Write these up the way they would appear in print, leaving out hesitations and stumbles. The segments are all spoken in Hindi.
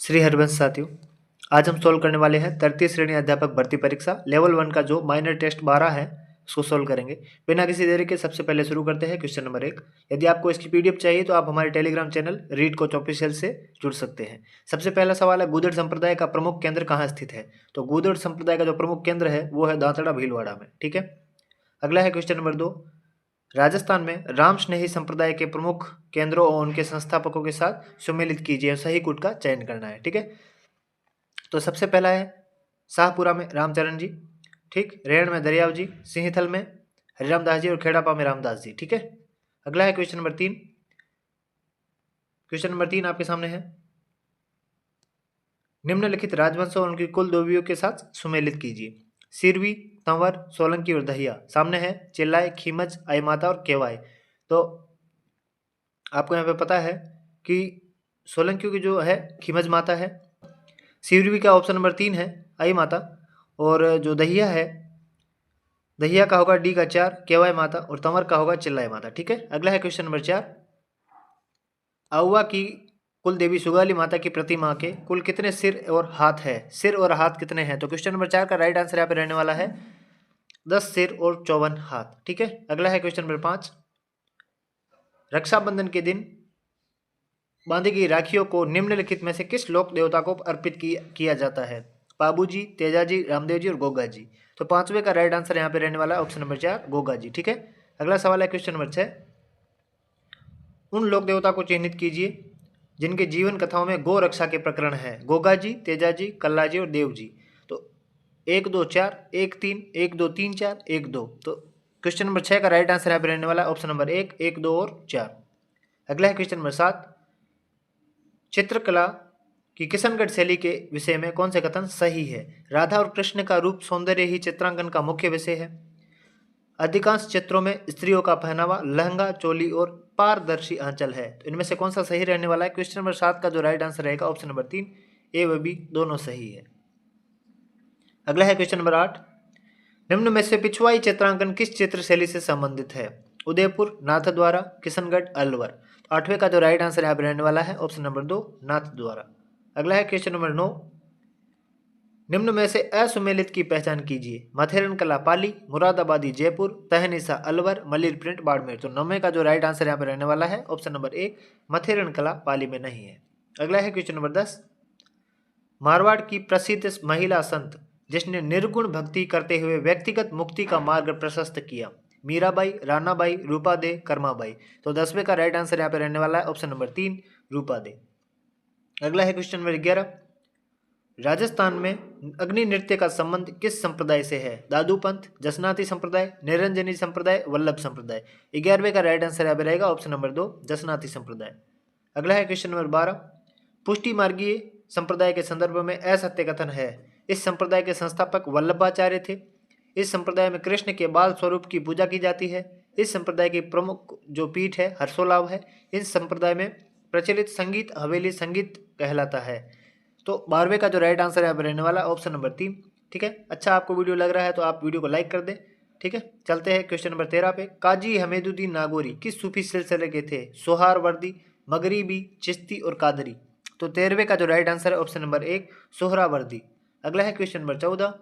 श्री हरिवंश साथियों, आज हम सोल्व करने वाले हैं तृतीय श्रेणी अध्यापक भर्ती परीक्षा लेवल 1 का जो माइनर टेस्ट 12 है उसको सोल्व करेंगे। बिना किसी देरी के सबसे पहले शुरू करते हैं क्वेश्चन नंबर 1। यदि आपको इसकी पीडीएफ चाहिए तो आप हमारे Telegram channel read coach official से जुड़ सकते हैं। सबसे पहला सवाल है, गूदड़ संप्रदाय का प्रमुख केंद्र कहाँ स्थित है? तो गूदड़ संप्रदाय का जो प्रमुख केंद्र है वो है दांतड़ा भीलवाड़ा में। ठीक है। अगला है क्वेश्चन नंबर 2। राजस्थान में राम स्नेही संप्रदाय के प्रमुख केंद्रों और उनके संस्थापकों के साथ सुमेलित कीजिए, सही कूट का चयन करना है। ठीक है। तो सबसे पहला है शाहपुरा में रामचरण जी, ठीक, रेण में दरियाव जी, सिंहथल में हरिराम दास जी और खेड़ापा में रामदास जी। ठीक है। अगला है क्वेश्चन नंबर 3। क्वेश्चन नंबर 3 आपके सामने है, निम्नलिखित राजवंशों और उनकी कुल देवियों के साथ सुमेलित कीजिए। सिरवी, तंवर, सोलंकी और दहिया। सामने है चिल्लाए, खीमच, आईमाता और केवाय। तो आपको यहाँ पे पता है कि सोलंकियों की जो है खीमच माता है, सिरवी का ऑप्शन नंबर 3 है आई माता, और जो दहिया है दहिया का होगा डी का 4 केवाय माता, और तंवर का होगा चिल्लाए माता। ठीक है। अगला है क्वेश्चन नंबर 4। आउवा की कुल देवी सुगाली माता की प्रतिमा के कुल कितने सिर और हाथ है? सिर और हाथ कितने हैं? तो क्वेश्चन नंबर 4 का राइट आंसर यहाँ पे रहने वाला है 10 सिर और 54 हाथ। ठीक है। अगला है क्वेश्चन नंबर 5। रक्षाबंधन के दिन बांधी गई राखियों को निम्नलिखित में से किस लोक देवता को अर्पित किया जाता है? बाबू जी, तेजा जी, रामदेव जी और गोगा जी। तो पांचवे का राइट आंसर यहाँ पे रहने वाला है ऑप्शन नंबर 4 गोगा जी। ठीक है। अगला सवाल है क्वेश्चन नंबर 6। उन लोक देवता को चिन्हित कीजिए जिनके जीवन कथाओं में गो रक्षा के प्रकरण है। गोगा जी, तेजा जी, कल्ला जी और देव जी। तो 1 2 4 1 3 1 2 3 4 1 2। तो क्वेश्चन नंबर 6 का राइट आंसर यहाँ पे रहने वाला है ऑप्शन नंबर 1 1 2 और 4। अगला है क्वेश्चन नंबर 7। चित्रकला की किशनगढ़ शैली के विषय में कौन से कथन सही है? राधा और कृष्ण का रूप सौंदर्य ही चित्रांकन का मुख्य विषय है। अधिकांश चित्रों में स्त्रियों का पहनावा लहंगा, चोली और पारदर्शी आंचल है। तो इनमें से कौन सा सही रहने वाला है? क्वेश्चन नंबर 7 का जो राइट आंसर रहेगा ऑप्शन नंबर 3 ए व बी दोनों सही है। अगला है क्वेश्चन नंबर 8। निम्न में से पिछवाई चित्रांकन किस चित्र शैली से संबंधित है? उदयपुर, नाथद्वारा, किशनगढ़, अलवर। 8वें का जो राइट आंसर यहाँ पे रहने वाला है ऑप्शन नंबर 2 नाथद्वारा। अगला है क्वेश्चन नंबर 9। निम्न में से असुमेलित की पहचान कीजिए। मथेरन कला पाली, मुरादाबादी जयपुर, तहनीसा अलवर, मलिर प्रिंट बाड़मेर। तो 9वें का जो राइट आंसर यहाँ पे रहने वाला है ऑप्शन नंबर 1 मथेरन कला पाली में नहीं है। अगला है क्वेश्चन नंबर 10। मारवाड़ की प्रसिद्ध महिला संत जिसने निर्गुण भक्ति करते हुए व्यक्तिगत मुक्ति का मार्ग प्रशस्त किया। मीराबाई, रानाबाई, रूपा दे, कर्माबाई। तो 10वें का राइट आंसर यहाँ पे रहने वाला है ऑप्शन नंबर 3 रूपा दे। अगला है क्वेश्चन नंबर 11। राजस्थान में अग्नि नृत्य का संबंध किस संप्रदाय से है? दादू पंथ, जसनाती संप्रदाय, निरंजनी संप्रदाय, वल्लभ संप्रदाय। 11वें का राइट आंसर यहाँ पे रहेगा ऑप्शन नंबर 2 जसनाती संप्रदाय। अगला है क्वेश्चन नंबर 12। पुष्टि मार्गीय संप्रदाय के संदर्भ में असत्य कथन है। इस संप्रदाय के संस्थापक वल्लभाचार्य थे। इस संप्रदाय में कृष्ण के बाल स्वरूप की पूजा की जाती है। इस संप्रदाय की प्रमुख जो पीठ है हर्षोलाभ है। इस संप्रदाय में प्रचलित संगीत हवेली संगीत कहलाता है। तो 12वें का जो राइट आंसर यहाँ पर रहने वाला ऑप्शन नंबर 3। ठीक है। अच्छा, आपको वीडियो लग रहा है तो आप वीडियो को लाइक कर दें। ठीक है। चलते हैं क्वेश्चन नंबर 13 पे। काजी हमीदुद्दीन नागौरी किस सूफी सिलसिले के थे? सोहरावर्दी, मगरिबी, चिश्ती और कादरी। तो 13वें का जो राइट आंसर है ऑप्शन नंबर 1 सोहरावर्दी। अगला है क्वेश्चन नंबर 14।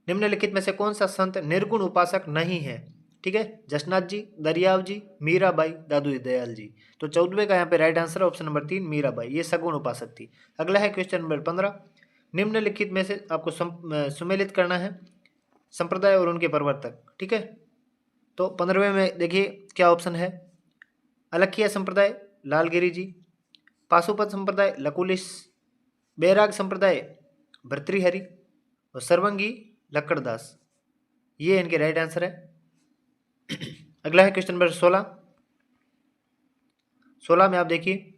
निम्नलिखित में से कौन सा संत निर्गुण उपासक नहीं है? ठीक है। जसनाथ जी, दरियाव जी, मीराबाई, दादू दयाल जी। तो 14वें का यहाँ पे right answer option number 3 Mirabai, ये सगुण उपासक थी। अगला है क्वेश्चन नंबर 15। निम्नलिखित में से आपको सुमेलित करना है संप्रदाय और उनके प्रवर्तक। ठीक है। तो 15वें में देखिए क्या ऑप्शन है। अलखिया संप्रदाय लालगिरी जी, पाशुपत संप्रदाय लकुलिस, बैराग संप्रदाय भर्तृहरि और सर्वंगी लक्कड़दास। ये इनके राइट आंसर है। अगला है क्वेश्चन नंबर 16। 16 में आप देखिए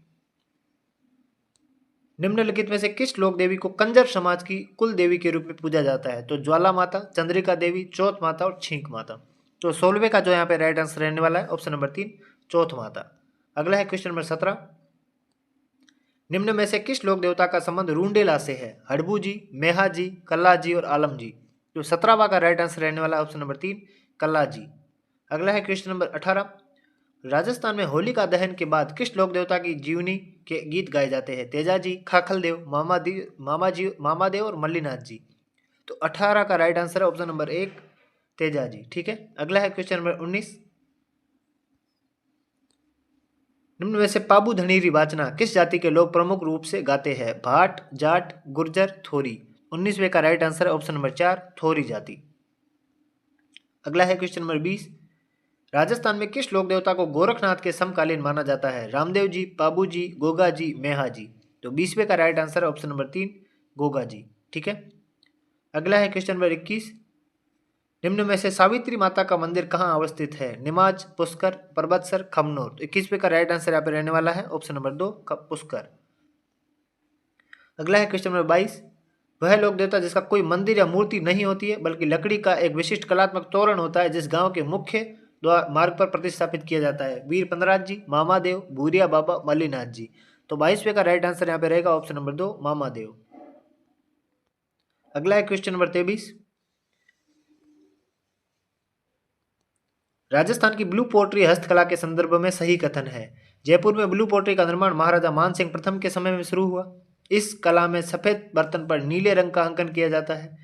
निम्नलिखित में से किस लोक देवी को कंजर समाज की कुल देवी के रूप में पूजा जाता है? तो ज्वाला माता, चंद्रिका देवी, चौथ माता और छींक माता। तो 16वें का जो यहाँ पे राइट आंसर रहने वाला है ऑप्शन नंबर 3 चौथ माता। अगला है क्वेश्चन नंबर 17। निम्न में से किस लोक देवता का संबंध रूंडेला से है? हड़बू जी, मेहा जी, कल्ला जी और आलम जी। तो 17वां का राइट आंसर रहने वाला है ऑप्शन नंबर 3 कल्ला जी। अगला है क्वेश्चन नंबर 18। राजस्थान में होलिका दहन के बाद किस लोक देवता की जीवनी के गीत गाए जाते हैं? तेजाजी, खाखलदेव, मामादेव और मल्लीनाथ जी। तो 18 का राइट आंसर है ऑप्शन नंबर 1 तेजाजी। ठीक है, अगला है क्वेश्चन नंबर 19। निम्न में से पाबू धनीरी वाचना किस जाति के लोग प्रमुख रूप से गाते हैं? भाट, जाट, गुर्जर, थोरी। 19वें का राइट आंसर है ऑप्शन नंबर 4 थोरी जाति। अगला है क्वेश्चन नंबर 20। राजस्थान में किस लोक देवता को गोरखनाथ के समकालीन माना जाता है? रामदेव जी, पाबू जी, गोगा जी, मेहा जी। तो 20वें का राइट आंसर है ऑप्शन नंबर 3 गोगा जी। ठीक है, अगला है क्वेश्चन नंबर 21। निम्न में से सावित्री माता का मंदिर कहाँ अवस्थित है? निमाज, पुष्कर, परबतसर, खमनोर। तो 21वें का राइट आंसर यहाँ पे रहने वाला है ऑप्शन नंबर 2 पुष्कर। अगला है क्वेश्चन नंबर 22। वह लोक देवता जिसका कोई मंदिर या मूर्ति नहीं होती है बल्कि लकड़ी का एक विशिष्ट कलात्मक तोरण होता है, जिस गांव के मुख्य द्वार मार्ग पर प्रतिस्थापित किया जाता है? वीर पंदराज जी, मामादेव, भूरिया बाबा, मल्लीनाथ जी। तो 22वें का राइट आंसर यहाँ पे रहेगा ऑप्शन नंबर 2 मामादेव। अगला है क्वेश्चन नंबर 23। राजस्थान की ब्लू पोट्री हस्तकला के संदर्भ में सही कथन है? जयपुर में ब्लू पोट्री का निर्माण महाराजा मानसिंह प्रथम के समय में शुरू हुआ। इस कला में सफेद बर्तन पर नीले रंग का अंकन किया जाता है।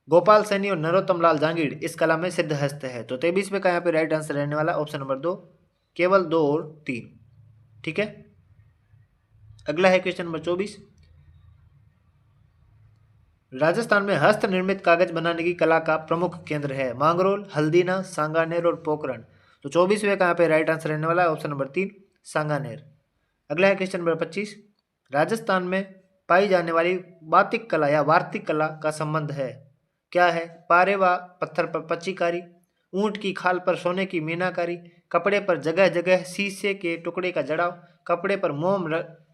गोपाल सैनी और नरोत्तम लाल जांगीड़ इस कला में सिद्ध हस्त है। तो 23वें का यहाँ पे राइट आंसर रहने वाला ऑप्शन नंबर 2 केवल 2 और 3। ठीक है, अगला है क्वेश्चन नंबर 24। राजस्थान में हस्त निर्मित कागज बनाने की कला का प्रमुख केंद्र है? मांगरोल, हल्दीना, सांगानेर और पोखरण। तो 24वें का यहाँ पे राइट आंसर रहने वाला है ऑप्शन नंबर 3 सांगानेर। अगला है क्वेश्चन नंबर 25। राजस्थान में पाई जाने वाली बातिक कला या वार्तिक कला का संबंध है? क्या है? पारेवा पत्थर पर पच्चीकारी, ऊंट की खाल पर सोने की मीनाकारी, कपड़े पर जगह जगह शीशे के टुकड़े का जड़ाव, कपड़े पर मोम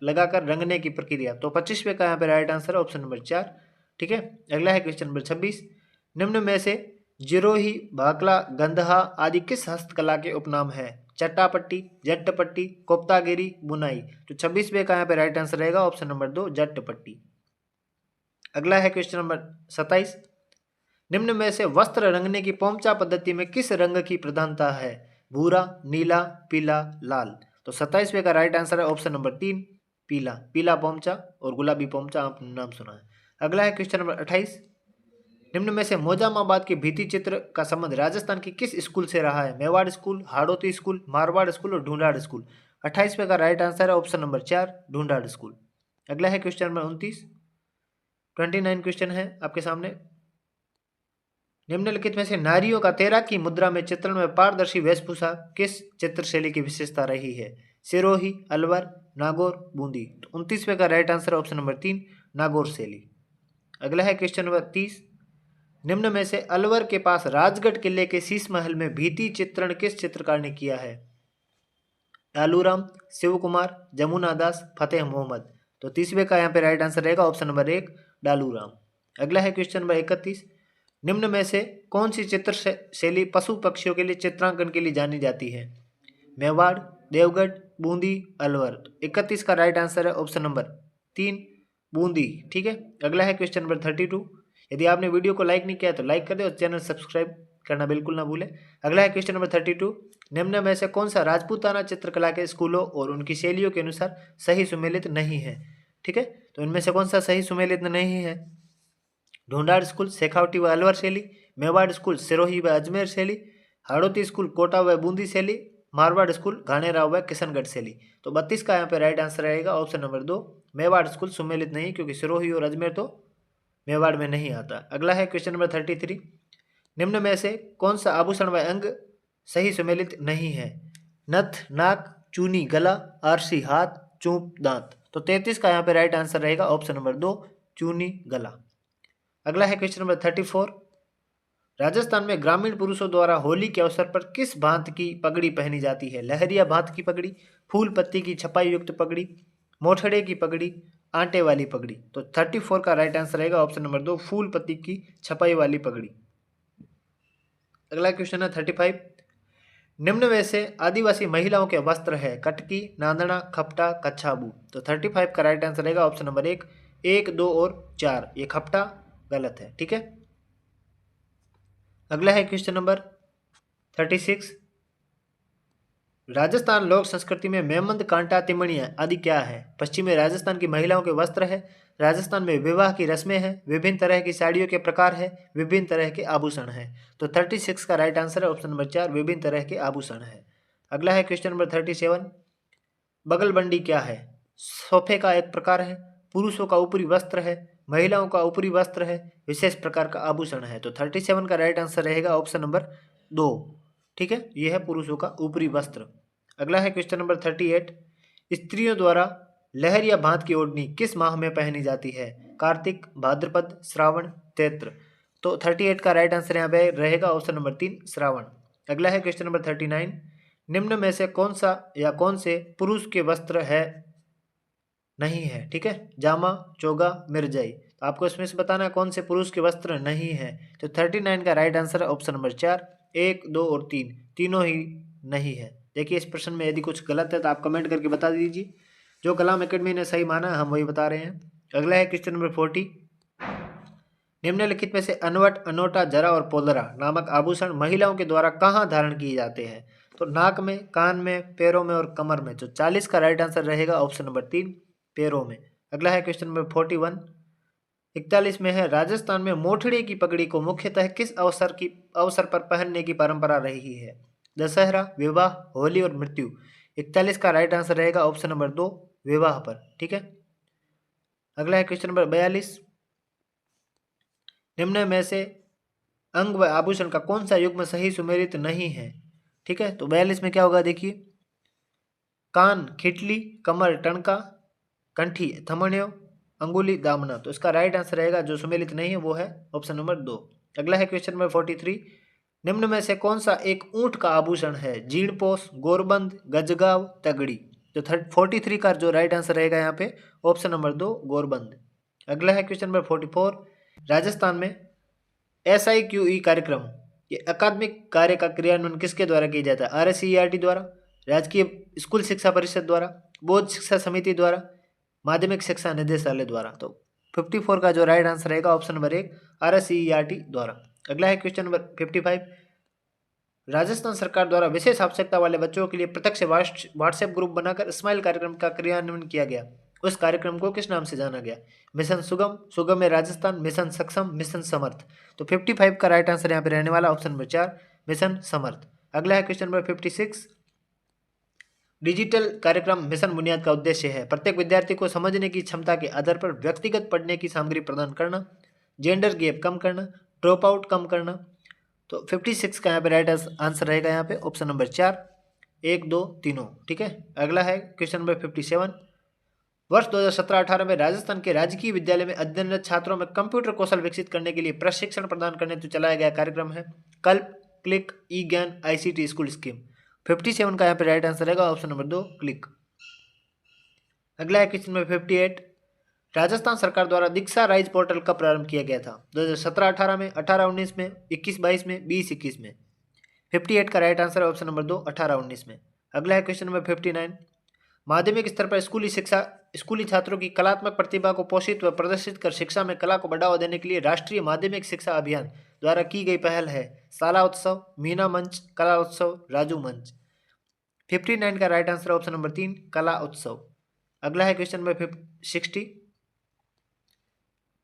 लगाकर रंगने की प्रक्रिया। तो 25वें का यहाँ पे राइट आंसर है ऑप्शन नंबर 4। ठीक है, अगला है क्वेश्चन नंबर 26। निम्न में से जिरोही, भाकला, गंधहा आदि किस हस्तकला के उपनाम है? चट्टापट्टी, जट्टपट्टी, कोप्तागिरी, बुनाई। तो 26वें का यहाँ पे राइट आंसर रहेगा ऑप्शन नंबर 2 जट्टपट्टी। अगला है क्वेश्चन नंबर 27। निम्न में से वस्त्र रंगने की पोमचा पद्धति में किस रंग की प्रधानता है? भूरा, नीला, पीला, लाल। तो 27वें का राइट आंसर है ऑप्शन नंबर 3 पीला। पीला पोमचा और गुलाबी पोमचा आपने नाम सुना है। अगला है क्वेश्चन नंबर 28। निम्न में से मोजामाबाद के भित्ति चित्र का संबंध राजस्थान की किस स्कूल से रहा है? Mewar school, Hadoti school, Marwar school और ढूंढाड़ स्कूल। 28वें का राइट आंसर है ऑप्शन नंबर 4 ढूंढाड़ स्कूल। अगला है क्वेश्चन नंबर 29। 29 क्वेश्चन है आपके सामने। निम्नलिखित में से नारियों का तैराकी मुद्रा में चित्रण में पारदर्शी वेशभूषा किस चित्र शैली की विशेषता रही है? सिरोही, अलवर, नागौर, बूंदी। तो 29वें का right answer option number 3 Nagaur शैली। अगला है क्वेश्चन नंबर 30। निम्न में से अलवर के पास राजगढ़ किले के शीश महल में भित्ति चित्रण किस चित्रकार ने किया है? आलूराम, शिव कुमार, जमुना दास, फतेह मोहम्मद। तो 30वें का यहाँ पे राइट आंसर रहेगा ऑप्शन नंबर 1 डालूराम। अगला है क्वेश्चन नंबर 31। निम्न में से कौन सी चित्र शैली पशु पक्षियों के लिए चित्रांकन के लिए जानी जाती है? मेवाड़, देवगढ़, बूंदी, अलवर। 31 का राइट आंसर है ऑप्शन नंबर 3 बूंदी। ठीक है, अगला है क्वेश्चन नंबर 32। यदि आपने वीडियो को लाइक नहीं किया तो लाइक कर दे और चैनल सब्सक्राइब करना बिल्कुल ना भूलें। अगला है क्वेश्चन नंबर 32। निम्न में से कौन सा राजपूताना चित्रकला के स्कूलों और उनकी शैलियों के अनुसार सही सुमेलित नहीं है? ठीक है, तो इनमें से कौन सा सही सुमेलित नहीं है? ढूंढाड़ स्कूल शेखावटी व अलवर शैली, मेवाड़ स्कूल सिरोही व अजमेर शैली, हाड़ौती स्कूल कोटा व बूंदी शैली, मारवाड़ स्कूल घाणेराव व किशनगढ़ शैली। तो 32 का यहाँ पे राइट आंसर रहेगा ऑप्शन नंबर 2 मेवाड़ स्कूल सुमेलित नहीं, क्योंकि सिरोही और अजमेर तो मेवाड़ में नहीं आता। अगला है क्वेश्चन नंबर 33। निम्न में से कौन सा आभूषण व अंग सही सुमेलित नहीं है? नथ, नाक, चूनी गला, आरसी हाथ, चूप दांत। तो 33 का यहाँ पे राइट आंसर रहेगा ऑप्शन नंबर 2 चूनी गला। अगला है क्वेश्चन नंबर 34। राजस्थान में ग्रामीण पुरुषों द्वारा होली के अवसर पर किस भांत की पगड़ी पहनी जाती है? लहरिया भांत की पगड़ी, फूल पत्ती की छपाई युक्त पगड़ी, मोठड़े की पगड़ी, आंटे वाली पगड़ी। तो 34 का राइट आंसर रहेगा ऑप्शन नंबर 2 फूल पत्ती की छपाई वाली पगड़ी। अगला क्वेश्चन है 35। निम्न में से आदिवासी महिलाओं के वस्त्र है? कटकी, नांदना, खपटा, कच्छाबू। तो 35 का राइट आंसर रहेगा ऑप्शन नंबर 1 1, 2 और 4। ये खपटा गलत है। ठीक है, अगला है क्वेश्चन नंबर 36। राजस्थान लोक संस्कृति में मेमंद, कांटा, तिमणियाँ आदि क्या है? पश्चिमी राजस्थान की महिलाओं के वस्त्र है। राजस्थान में विवाह की रस्में हैं। विभिन्न तरह की साड़ियों के प्रकार है। विभिन्न तरह के आभूषण है। तो 36 का राइट आंसर है ऑप्शन नंबर 4, विभिन्न तरह के आभूषण है। अगला है क्वेश्चन नंबर 37, बगलबंडी क्या है? सोफे का एक प्रकार है। पुरुषों का ऊपरी वस्त्र है। महिलाओं का ऊपरी वस्त्र है। विशेष प्रकार का आभूषण है। तो 37 का राइट आंसर रहेगा ऑप्शन नंबर 2। ठीक है, यह है पुरुषों का ऊपरी वस्त्र। अगला है क्वेश्चन नंबर 38, स्त्रियों द्वारा लहर या भांत की ओढ़नी किस माह में पहनी जाती है? कार्तिक, भाद्रपद, श्रावण, चैत्र। तो 38 का राइट आंसर यहाँ पे रहेगा ऑप्शन नंबर 3, श्रावण। अगला है क्वेश्चन नंबर 39, निम्न में से कौन सा या कौन से पुरुष के वस्त्र है नहीं है? ठीक है, जामा, चोगा, मिर्जाई। तो आपको इसमें से बताना है कौन से पुरुष के वस्त्र नहीं है। तो 39 का राइट आंसर है ऑप्शन नंबर 4, 1, 2 और 3 तीनों ही नहीं है। देखिए इस प्रश्न में यदि कुछ गलत है तो आप कमेंट करके बता दीजिए। जो कलाम एकेडमी ने सही माना है हम वही बता रहे हैं। अगला है क्वेश्चन नंबर 40, निम्नलिखित में से अनवट, अनोटा, जरा और पोलरा नामक आभूषण महिलाओं के द्वारा कहाँ धारण किए जाते हैं? तो नाक में, कान में, पैरों में और कमर में। तो 40 का राइट आंसर रहेगा ऑप्शन नंबर 3, पैरों में। अगला है क्वेश्चन नंबर 41, 41 में है, राजस्थान में मोठड़ी की पगड़ी को मुख्यतः किस अवसर पर पहनने की परंपरा रही है? दशहरा, विवाह, होली और मृत्यु। 41 का राइट आंसर रहेगा ऑप्शन नंबर 2, विवाह पर। ठीक है। अगला है क्वेश्चन नंबर 42, निम्न में से अंग व आभूषण का कौन सा युग्म सही सुमेलित नहीं है? ठीक है, तो 42 में क्या होगा देखिए, कान खिटली, कमर टणका, कंठी थमण्यो, अंगुली दामना। तो इसका राइट आंसर रहेगा जो सुमेलित नहीं है वो है ऑप्शन नंबर 2। अगला है क्वेश्चन नंबर 43, निम्न में से कौन सा एक ऊंट का आभूषण है? जीणपोश, गोरबंद, गजगाव, तगड़ी। तो 43 का जो राइट आंसर रहेगा यहाँ पे ऑप्शन नंबर 2, गोरबंद। अगला है क्वेश्चन नंबर 44, राजस्थान में SIQE कार्यक्रम ये अकादमिक कार्य का क्रियान्वयन किसके द्वारा किया जाता है? RSCERT द्वारा, राजकीय स्कूल शिक्षा परिषद द्वारा, बोर्ड शिक्षा समिति द्वारा, माध्यमिक शिक्षा निदेशालय द्वारा। तो 54 का जो राइट आंसर रहेगा ऑप्शन नंबर 1, RSCERT द्वारा। अगला है क्वेश्चन नंबर 55, राजस्थान सरकार द्वारा विशेष आवश्यकता वाले बच्चों के लिए प्रत्यक्ष व्हाट्सएप ग्रुप बनाकर स्माइल कार्यक्रम का क्रियान्वयन किया गया। उस कार्यक्रम को किस नाम से जाना गया? मिशन सुगम, सुगम है राजस्थान, मिशन सक्षम, मिशन समर्थ। तो 55 का राइट आंसर यहाँ पे रहने वाला ऑप्शन नंबर 4, मिशन समर्थ। अगला है क्वेश्चन नंबर 56, डिजिटल कार्यक्रम मिशन बुनियाद का उद्देश्य है प्रत्येक विद्यार्थी को समझने की क्षमता के आधार पर व्यक्तिगत पढ़ने की सामग्री प्रदान करना, जेंडर गैप कम करना, ड्रॉप आउट कम करना। तो 56 का यहाँ पे राइट आंसर रहेगा यहाँ पे ऑप्शन नंबर 4, 1, 2 तीनों। ठीक है। अगला है क्वेश्चन नंबर 57, वर्ष 2017-18 में राजस्थान के राजकीय विद्यालय में अध्ययनरत छात्रों में कंप्यूटर कौशल विकसित करने के लिए प्रशिक्षण प्रदान करने हेतु चलाया गया कार्यक्रम है कल्प, क्लिक, ई ज्ञान, ICT स्कूल स्कीम। 57 का यहाँ पे राइट आंसर रहेगा ऑप्शन नंबर 2, क्लिक। अगला है क्वेश्चन नंबर 58, राजस्थान सरकार द्वारा दीक्षा राइज पोर्टल कब प्रारंभ किया गया था? 2017-18 में, 18-19 में, 21-22 में, 20-21 में। 58 का राइट आंसर है ऑप्शन नंबर 2, 18-19 में। अगला है क्वेश्चन नंबर 59, माध्यमिक स्तर पर स्कूली छात्रों की कलात्मक प्रतिभा को पोषित व प्रदर्शित कर शिक्षा में कला को बढ़ावा देने के लिए राष्ट्रीय माध्यमिक शिक्षा अभियान द्वारा की गई पहल है शाला उत्सव, मीना मंच, कला उत्सव, राजू मंच। 59 का राइट आंसर ऑप्शन नंबर 3, कला उत्सव। अगला है क्वेश्चन नंबर 60,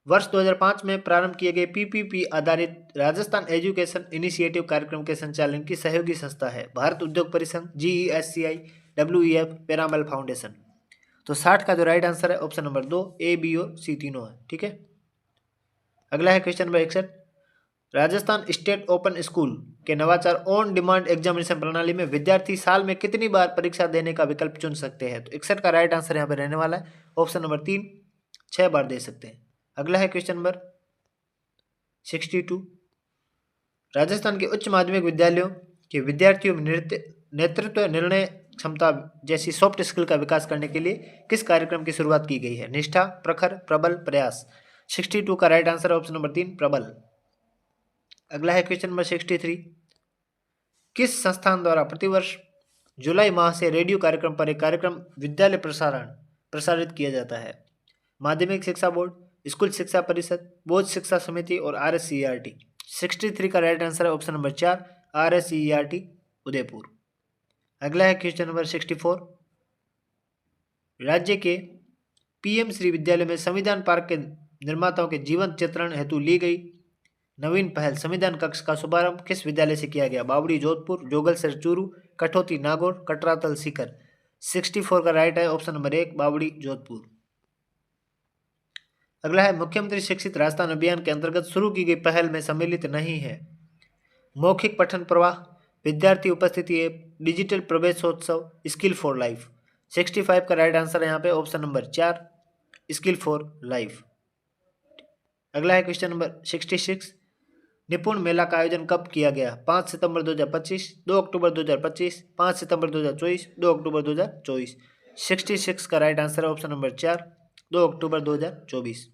वर्ष 2005 में प्रारंभ किए गए PPP आधारित राजस्थान एजुकेशन इनिशिएटिव कार्यक्रम के संचालन की सहयोगी संस्था है भारत उद्योग परिसंघ, GESCI, WEF, पिरामल फाउंडेशन। तो 60 का जो राइट आंसर है ऑप्शन नंबर 2, A, B और C तीनों है। ठीक है। अगला है question number 61, Rajasthan state open school के नवाचार ऑन डिमांड एग्जामिनेशन प्रणाली में विद्यार्थी साल में कितनी बार परीक्षा देने का विकल्प चुन सकते हैं? तो 61 का राइट आंसर यहाँ पे रहने वाला है ऑप्शन नंबर 3, 6 बार दे सकते हैं। अगला है क्वेश्चन नंबर 62, राजस्थान के उच्च माध्यमिक विद्यालयों के विद्यार्थियों में नेतृत्व, निर्णय क्षमता जैसी सॉफ्ट स्किल का विकास करने के लिए किस कार्यक्रम की शुरुआत की गई है? निष्ठा, प्रखर, प्रबल, प्रयास। 62 का राइट आंसर ऑप्शन नंबर 3, प्रबल। अगला है क्वेश्चन नंबर 63, किस संस्थान द्वारा प्रतिवर्ष जुलाई माह से रेडियो कार्यक्रम पर एक कार्यक्रम विद्यालय प्रसारित किया जाता है? माध्यमिक शिक्षा बोर्ड, स्कूल शिक्षा परिषद, बोर्ड शिक्षा समिति और RSCERT। 63 का राइट आंसर है ऑप्शन नंबर 4, RSCERT उदयपुर। अगला है क्वेश्चन नंबर 64। राज्य के पीएम श्री विद्यालय में संविधान पार्क के निर्माताओं के जीवंत चित्रण हेतु ली गई नवीन पहल संविधान कक्ष का शुभारंभ किस विद्यालय से किया गया? बावड़ी जोधपुर, जोगलसर चूरू, कठौती नागौर, कटरातल सीकर। 64 का राइट है ऑप्शन नंबर 1 बावड़ी जोधपुर। अगला है मुख्यमंत्री शिक्षित राजस्थान अभियान के अंतर्गत शुरू की गई पहल में सम्मिलित नहीं है। मौखिक पठन Pravah, Vidyarthi Upasthiti app, digital Praveshotsav, skill for life. 65 का राइट आंसर है यहाँ पे option number 4 skill for life. अगला है क्वेश्चन नंबर 66। निपुण मेला का आयोजन कब किया गया? 5 सितंबर 2025, 2 अक्टूबर 2025, 5 सितंबर 2024, 2 अक्टूबर 2024। 66 का राइट आंसर है ऑप्शन नंबर 4 2 अक्टूबर 2024।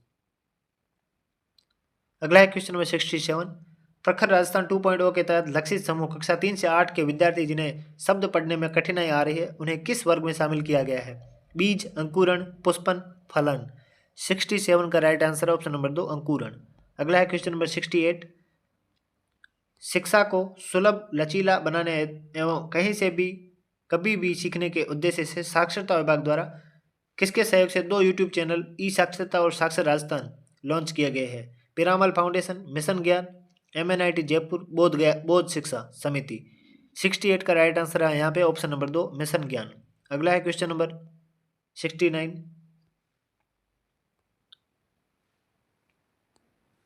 अगला है क्वेश्चन नंबर 67। प्रखर राजस्थान 2.0 के तहत लक्षित समूह कक्षा 3 से 8 के विद्यार्थी जिन्हें शब्द पढ़ने में कठिनाई आ रही है उन्हें किस वर्ग में शामिल किया गया है? बीज, अंकुरण, पुष्पन, फलन। 67 का राइट आंसर है ऑप्शन नंबर 2 अंकुरण। अगला है क्वेश्चन नंबर 68। शिक्षा को सुलभ, लचीला बनाने एवं कहीं से भी कभी भी सीखने के उद्देश्य से साक्षरता विभाग द्वारा किसके सहयोग से 2 यूट्यूब चैनल ई साक्षरता और साक्षर राजस्थान लॉन्च किए गए हैं? पिरामल फाउंडेशन, मिशन ज्ञान, MNIT जयपुर, बोध शिक्षा समिति। 68 का राइट आंसर है यहाँ पे ऑप्शन नंबर 2 मिशन ज्ञान। अगला है क्वेश्चन नंबर 69।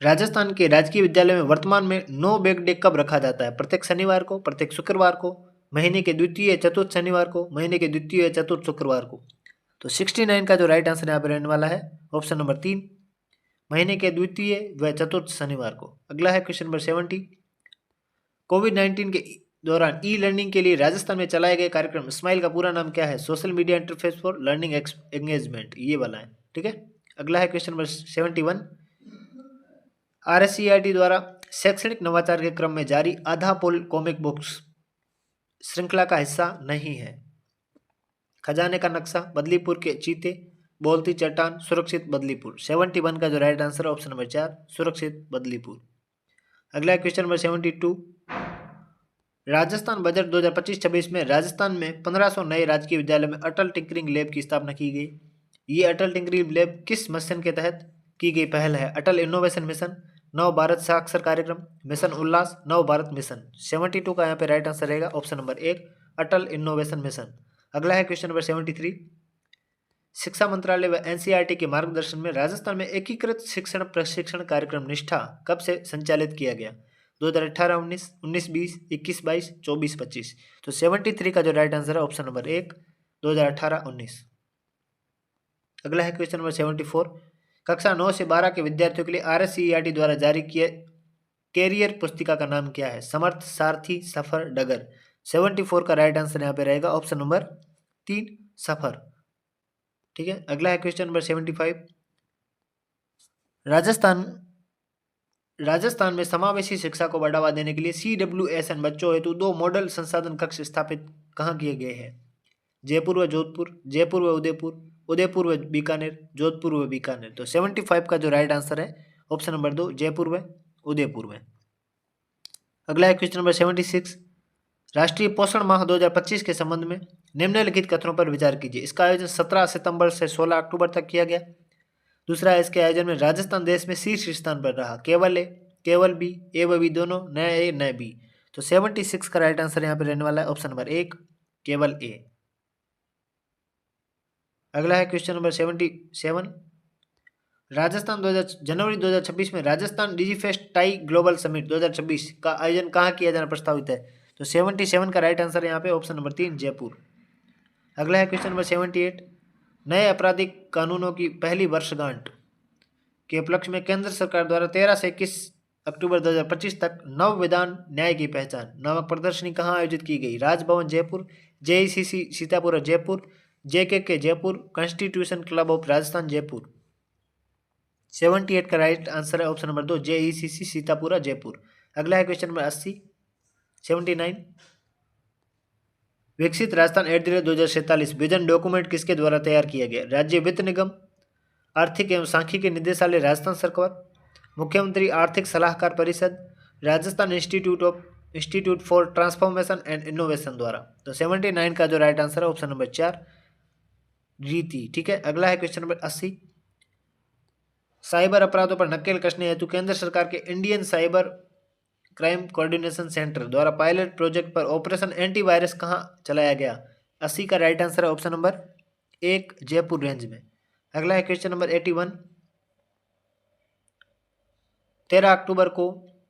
राजस्थान के राजकीय विद्यालय में वर्तमान में नो बैग डे कब रखा जाता है? प्रत्येक शनिवार को, प्रत्येक शुक्रवार को, महीने के द्वितीय चतुर्थ शनिवार को, महीने के द्वितीय चतुर्थ शुक्रवार को। तो 69 का जो राइट आंसर यहाँ पे रहने वाला है ऑप्शन नंबर 3 महीने के द्वितीय व चतुर्थ शनिवार को। अगला है क्वेश्चन नंबर 70। कोविड-19 के दौरान ई लर्निंग के लिए राजस्थान में चलाए गए कार्यक्रम स्माइल का पूरा नाम क्या है? Social media interface for learning engagement, ये वाला है। ठीक है। अगला है क्वेश्चन नंबर 71। RSCERT द्वारा शैक्षणिक नवाचार के क्रम में जारी आधा पोल कॉमिक बुक्स श्रृंखला का हिस्सा नहीं है। खजाने का नक्शा, बदलीपुर के चीते, बोलती चट्टान, सुरक्षित बदलीपुर। 71 का जो राइट आंसर है ऑप्शन नंबर 4 सुरक्षित बदलीपुर। अगला क्वेश्चन नंबर 72। राजस्थान बजट 2025-26 में राजस्थान में 1500 नए राजकीय विद्यालय में अटल टिंकरिंग लैब की स्थापना की गई। ये अटल टिंकरिंग लैब किस मिशन के तहत की गई पहल है? अटल इनोवेशन मिशन, नव भारत साक्षर कार्यक्रम, मिशन उल्लास, नव भारत मिशन। 72 का यहाँ पे राइट आंसर रहेगा ऑप्शन नंबर 1 अटल इनोवेशन मिशन। अगला है क्वेश्चन नंबर 73। शिक्षा मंत्रालय व NCERT के मार्गदर्शन में राजस्थान में एकीकृत शिक्षण प्रशिक्षण कार्यक्रम निष्ठा कब से संचालित किया गया? 2018-19, 19-20, 21-22, 24-25। तो 73 का जो राइट आंसर है ऑप्शन नंबर 1 2018-19। अगला है क्वेश्चन नंबर 74। कक्षा 9 से 12 के विद्यार्थियों के लिए RSCERT द्वारा जारी किए कैरियर पुस्तिका का नाम क्या है? समर्थ, सारथी, सफर, डगर। 74 का राइट आंसर यहाँ पे रहेगा ऑप्शन नंबर 3 सफर। ठीक है। अगला है क्वेश्चन नंबर 75। राजस्थान में समावेशी शिक्षा को बढ़ावा देने के लिए CWSN बच्चों हेतु 2 मॉडल संसाधन कक्ष स्थापित कहाँ किए गए हैं? जयपुर व जोधपुर, जयपुर व उदयपुर, उदयपुर व बीकानेर, जोधपुर व बीकानेर। तो 75 का जो राइट आंसर है ऑप्शन नंबर 2 जयपुर व उदयपुर में। अगला है क्वेश्चन नंबर 76। राष्ट्रीय पोषण माह 2025 के संबंध में निम्नलिखित कथनों पर विचार कीजिए। इसका आयोजन 17 सितंबर से 16 अक्टूबर तक किया गया। दूसरा है इसके आयोजन में राजस्थान देश में शीर्ष स्थान पर रहा। केवल ए, केवल बी, ए व बी दोनों, न ए न बी। तो 76 का राइट आंसर यहाँ पे रहने वाला है ऑप्शन नंबर 1 केवल ए। अगला है क्वेश्चन नंबर 77। राजस्थान जनवरी 2026 में Rajasthan Digifest tie global summit 2026 का आयोजन कहाँ किया जाना प्रस्तावित है? तो 77 का राइट आंसर यहाँ पे ऑप्शन नंबर 3 जयपुर। अगला है क्वेश्चन नंबर 78। नए आपराधिक कानूनों की पहली वर्षगांठ के उपलक्ष्य में केंद्र सरकार द्वारा 13 से 21 अक्टूबर 2025 तक नव विधान न्याय की पहचान नामक प्रदर्शनी कहाँ आयोजित की गई? Raj Bhavan Jaipur, JECC Sitapur Jaipur, JKK Jaipur, constitution club of Rajasthan Jaipur. 78 का राइट आंसर है option number 2 JECC Sitapura Jaipur. अगला है क्वेश्चन नंबर 80 79। विकसित राजस्थान @ 2047 विजन डॉक्यूमेंट किसके द्वारा तैयार किया गया? राज्य वित्त निगम, आर्थिक एवं सांख्यिकी निदेशालय राजस्थान सरकार, मुख्यमंत्री आर्थिक सलाहकार परिषद, Rajasthan institute of institute for transformation and innovation द्वारा। तो 79 का जो राइट आंसर है ऑप्शन नंबर 4 रीति। ठीक है, अगला है क्वेश्चन नंबर 80। साइबर अपराधों पर नकेल कसने हेतु केंद्र सरकार के Indian cyber crime coordination centre द्वारा पायलट प्रोजेक्ट पर ऑपरेशन एंटीवायरस कहाँ चलाया गया? 80 का राइट आंसर है ऑप्शन नंबर 1 जयपुर रेंज में। अगला है क्वेश्चन नंबर 81। 13 अक्टूबर को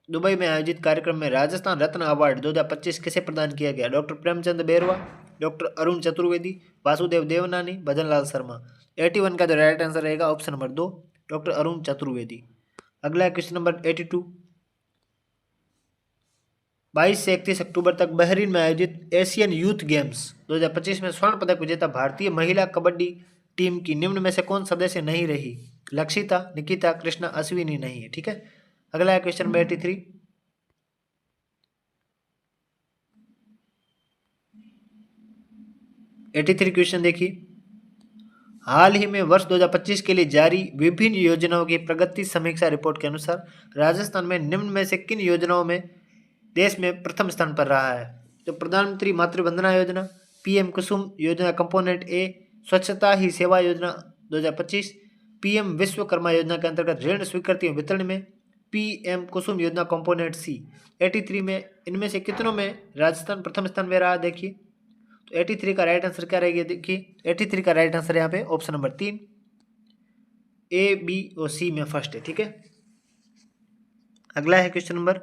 दुबई में आयोजित कार्यक्रम में राजस्थान रत्न अवार्ड 2025 किसे प्रदान किया गया? डॉक्टर प्रेमचंद बेरवा, डॉक्टर अरुण चतुर्वेदी, वासुदेव देवनानी, भजनलाल शर्मा। 81 का जो राइट आंसर रहेगा option number 2 doctor Arun Chaturvedi. अगला है क्वेश्चन नंबर 82। 22 से 31 अक्टूबर तक बहरीन में आयोजित एशियन यूथ गेम्स 2025 में स्वर्ण पदक विजेता भारतीय महिला कबड्डी टीम की निम्न में से कौन सदस्य नहीं रही? लक्षिता, निकिता, कृष्णा, अश्विनी नहीं है। ठीक है, अगला है क्वेश्चन नंबर 83। क्वेश्चन देखिए, हाल ही में वर्ष 2025 के लिए जारी विभिन्न योजनाओं की प्रगति समीक्षा रिपोर्ट के अनुसार राजस्थान में निम्न में से किन योजनाओं में देश में प्रथम स्थान पर रहा है? तो प्रधानमंत्री मातृ वंदना योजना, पीएम कुसुम योजना कंपोनेंट ए, स्वच्छता ही सेवा योजना 2025, पीएम विश्वकर्मा योजना के अंतर्गत ऋण स्वीकृति वितरण में पीएम कुसुम योजना कंपोनेंट सी। 83 में इनमें से कितनों में राजस्थान प्रथम स्थान में रहा? देखिए, तो 83 का राइट आंसर क्या रहेगा? देखिए 83 का राइट आंसर यहाँ पे ऑप्शन नंबर 3 ए, बी और सी में फर्स्ट है। ठीक है, अगला है क्वेश्चन नंबर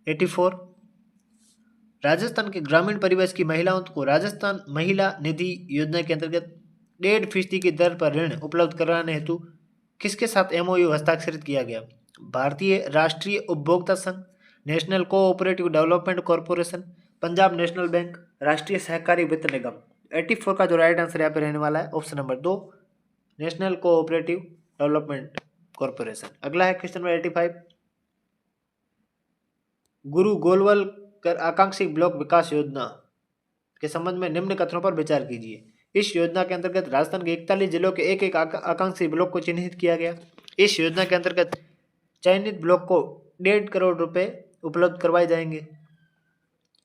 84। राजस्थान के ग्रामीण परिवेश की महिलाओं को राजस्थान महिला निधि योजना के अंतर्गत 1.5% की दर पर ऋण उपलब्ध कराने हेतु किसके साथ एमओयू हस्ताक्षरित किया गया? भारतीय राष्ट्रीय उपभोक्ता संघ, national cooperative development corporation, Punjab national bank, राष्ट्रीय सहकारी वित्त निगम। 84 का जो राइट आंसर यहाँ पे रहने वाला है option number 2 national cooperative development corporation. अगला है क्वेश्चन नंबर 85। गुरु गोलवलकर आकांक्षी ब्लॉक विकास योजना के संबंध में निम्न कथनों पर विचार कीजिए। इस योजना के अंतर्गत राजस्थान के 41 जिलों के एक एक आकांक्षी ब्लॉक को चिन्हित किया गया। इस योजना के अंतर्गत चयनित ब्लॉक को 1.5 करोड़ रुपए उपलब्ध करवाए जाएंगे।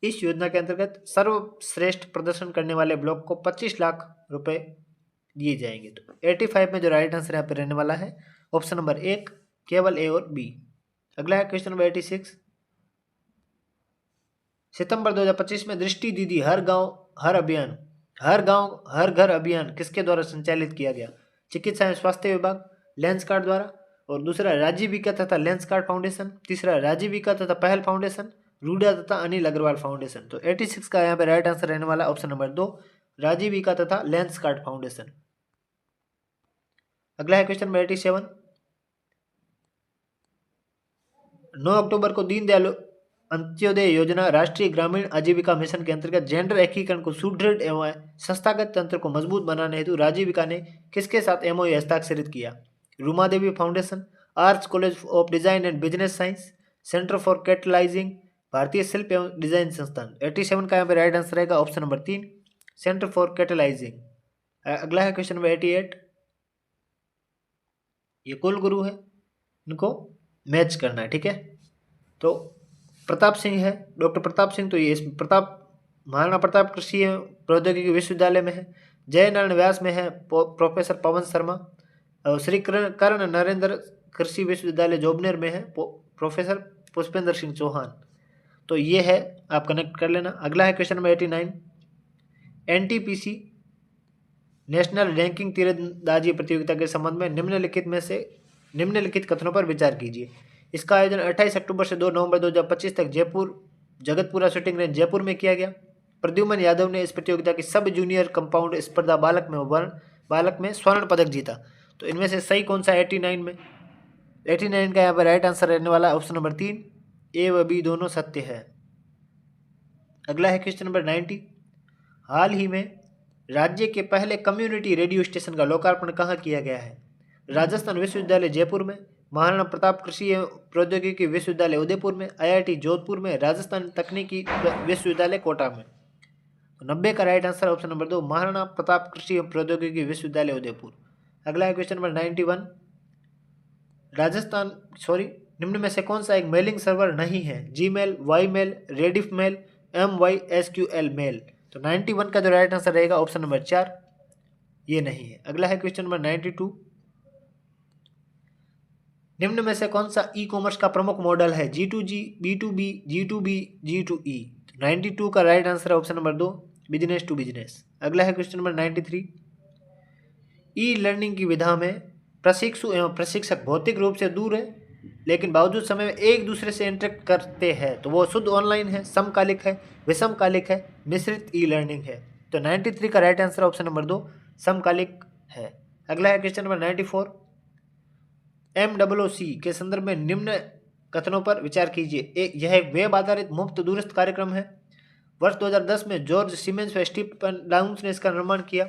इस योजना के अंतर्गत सर्वश्रेष्ठ प्रदर्शन करने वाले ब्लॉक को 25 लाख रुपए दिए जाएंगे। तो 85 में जो राइट आंसर यहाँ पे रहने वाला है ऑप्शन नंबर 1 केवल ए और बी। अगला है क्वेश्चन नंबर 86। सितंबर 2025 में दृष्टि दीदी हर गांव हर घर अभियान किसके द्वारा संचालित किया गया? चिकित्सा एवं स्वास्थ्य विभाग, लेंस कार्ड द्वारा, और दूसरा राजीविका तथा लेंस कार्ड फाउंडेशन, तीसरा राजीविका तथा पहल फाउंडेशन, रूडा तथा अनिल अग्रवाल फाउंडेशन। तो 86 का यहाँ पे राइट आंसर रहने वाला ऑप्शन नंबर 2 राजीविका तथा लेंस कार्ड फाउंडेशन। अगला है क्वेश्चन नंबर 87। 9 अक्टूबर को दीनदयाल अंत्योदय योजना राष्ट्रीय ग्रामीण आजीविका मिशन के अंतर्गत जेंडर एकीकरण को सुदृढ़ एवं संस्थागत तंत्र को मजबूत बनाने हेतु राजीविका ने किसके साथ एमओयू हस्ताक्षरित किया? Ruma Devi Foundation, Arch College of Design and Business Science, Centre for Catalysing, भारतीय शिल्प एवं डिजाइन संस्थान। 87 का यहाँ पे राइट आंसर रहेगा option number 3 Centre for Catalysing. अगला है क्वेश्चन नंबर 88। ये कुल गुरु है, इनको मैच करना है। ठीक है, तो प्रताप सिंह है, डॉक्टर प्रताप सिंह, तो ये महाराणा प्रताप कृषि प्रौद्योगिकी विश्वविद्यालय में है। जयनारायण व्यास में है प्रोफेसर पवन शर्मा, और श्री कर्ण नरेंद्र कृषि विश्वविद्यालय जोबनेर में है प्रोफेसर पुष्पेंद्र सिंह चौहान। तो ये है, आप कनेक्ट कर लेना। अगला है question number 89। NTPC national ranking तीरंदाजी प्रतियोगिता के संबंध में निम्नलिखित कथनों पर विचार कीजिए। इसका आयोजन 28 अक्टूबर से 2 नवंबर 2025 तक जगतपुरा शूटिंग रेंज जयपुर में किया गया। प्रद्युमन यादव ने इस प्रतियोगिता की सब जूनियर कंपाउंड स्पर्धा बालक में स्वर्ण पदक जीता। तो इनमें से सही कौन सा? 89 का यहाँ पर राइट आंसर रहने वाला ऑप्शन नंबर 3 ए व बी दोनों सत्य है। अगला है क्वेश्चन नंबर 90। हाल ही में राज्य के पहले कम्युनिटी रेडियो स्टेशन का लोकार्पण कहाँ किया गया है? राजस्थान विश्वविद्यालय जयपुर में, महाराणा प्रताप कृषि एवं प्रौद्योगिकी विश्वविद्यालय उदयपुर में, आईआईटी जोधपुर में, राजस्थान तकनीकी विश्वविद्यालय कोटा में। 90 का right answer option number 2 Maharana Pratap कृषि एवं प्रौद्योगिकी विश्वविद्यालय उदयपुर। अगला है क्वेश्चन नंबर 91। निम्न में से कौन सा एक मेलिंग सर्वर नहीं है? Gmail, Ymail, Rediff mail, MySQL mail. तो 91 का जो राइट आंसर रहेगा ऑप्शन नंबर 4, ये नहीं है। अगला है क्वेश्चन नंबर 92। निम्न में से कौन सा ई कॉमर्स का प्रमुख मॉडल है? G2G, B2B, G2B, G2E। 92 का राइट आंसर है option number 2, business to business. अगला है क्वेश्चन नंबर 93। ई लर्निंग की विधा में प्रशिक्षु एवं प्रशिक्षक भौतिक रूप से दूर है लेकिन बावजूद समय में एक दूसरे से इंटरेक्ट करते हैं, तो वो शुद्ध ऑनलाइन है, समकालिक है, विषमकालिक है, मिश्रित ई लर्निंग है। तो 93 का राइट आंसर ऑप्शन नंबर 2, समकालिक है। अगला है क्वेश्चन नंबर 94। MOOC के संदर्भ में निम्न कथनों पर विचार कीजिए। यह एक वेब आधारित मुफ्त दूरस्थ कार्यक्रम है। वर्ष 2010 में जॉर्ज सीमेंस व स्टीफन डाउन्स ने इसका निर्माण किया।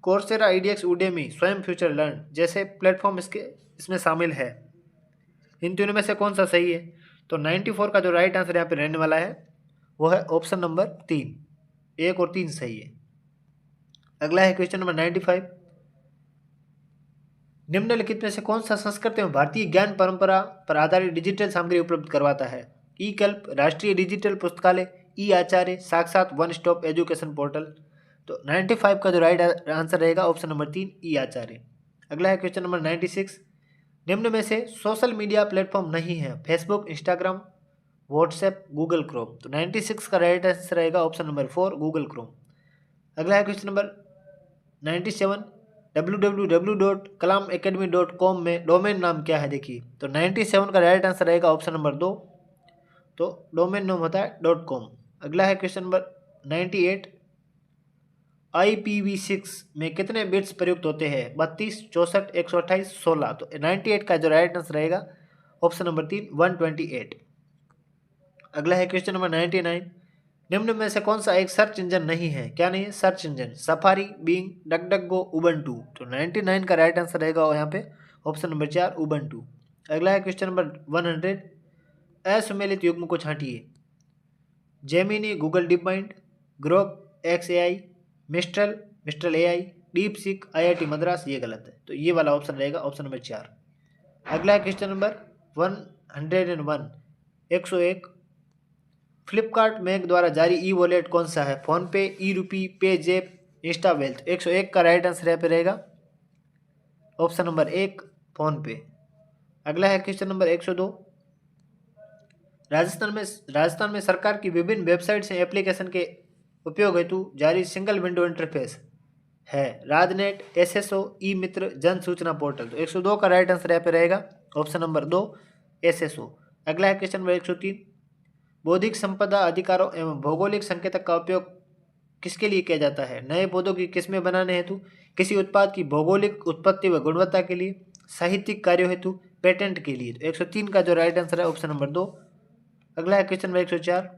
कोर्सेरा, IDX, उडेमी, स्वयं फ्यूचर लर्न जैसे प्लेटफॉर्म इसमें शामिल है। इन तीनों में से कौन सा सही है? तो 94 का जो राइट आंसर यहाँ पे रहने वाला है वो है ऑप्शन नंबर 3, 1 और 3 सही है। अगला है क्वेश्चन नंबर 95। निम्नलिखित में से कौन सा संस्कृत एवं भारतीय ज्ञान परंपरा पर आधारित डिजिटल सामग्री उपलब्ध करवाता है? ई कल्प, राष्ट्रीय डिजिटल पुस्तकालय, ई आचार्य, साक्षात वन स्टॉप एजुकेशन पोर्टल। तो 95 का जो राइट आंसर रहेगा ऑप्शन नंबर 3, ई आचार्य। अगला है क्वेश्चन नंबर 96। निम्न में से सोशल मीडिया प्लेटफॉर्म नहीं है? Facebook, Instagram, WhatsApp, Google Chrome. तो 96 का राइट आंसर रहेगा ऑप्शन नंबर 4, गूगल क्रोम। अगला है क्वेश्चन नंबर 97। www.kalamacademy.com में डोमेन नाम क्या है? देखिए, तो 97 का राइट आंसर रहेगा ऑप्शन नंबर 2, तो डोमेन नाम होता है .com। अगला है क्वेश्चन नंबर 98। IPv6 में कितने बिट्स प्रयुक्त होते हैं? 32, 64, 128, 16। तो 98 का जो राइट आंसर रहेगा ऑप्शन नंबर 3, 128। अगला है क्वेश्चन नंबर 99। निम्न में से कौन सा एक सर्च इंजन नहीं है? क्या नहीं है? Search engine, Safari, Bing, DuckDuckGo, Ubuntu. तो 99 का राइट आंसर रहेगा यहाँ पे ऑप्शन नंबर 4, उबंटू। अगला है क्वेश्चन नंबर 100। असुमेलित युग्म को छांटिए। Gemini, Google DeepMind, Grok, XAI, Mistral AI, DeepSeek, IIT Madras. ये गलत है, तो ये वाला ऑप्शन रहेगा ऑप्शन नंबर 4। अगला है क्वेश्चन नंबर 101, 101। फ्लिपकार्ट मैग द्वारा जारी ई वॉलेट कौन सा है? फोन पे, ई रूपी, पे जेप, इंस्टा वेल्थ। 101 का राइट आंसर यहाँ पे रहेगा ऑप्शन नंबर 1, फोन पे। अगला है क्वेश्चन नंबर 102। राजस्थान में सरकार की विभिन्न वेबसाइट्स एवं एप्लीकेशन के उपयोग हेतु जारी सिंगल विंडो इंटरफेस है? राजनेट, SSO, ई मित्र, जन सूचना पोर्टल। तो 102 का राइट आंसर यहाँ पे रहेगा ऑप्शन नंबर 2, SSO। अगला है क्वेश्चन नंबर 103। बौद्धिक संपदा अधिकारों एवं भौगोलिक संकेतक का उपयोग किसके लिए किया जाता है? नए पौधों की किस्में बनाने हेतु, किसी उत्पाद की भौगोलिक उत्पत्ति व गुणवत्ता के लिए, साहित्यिक कार्यों हेतु, पेटेंट के लिए। तो 103 का जो राइट आंसर है ऑप्शन नंबर 2। अगला है क्वेश्चन नंबर 104।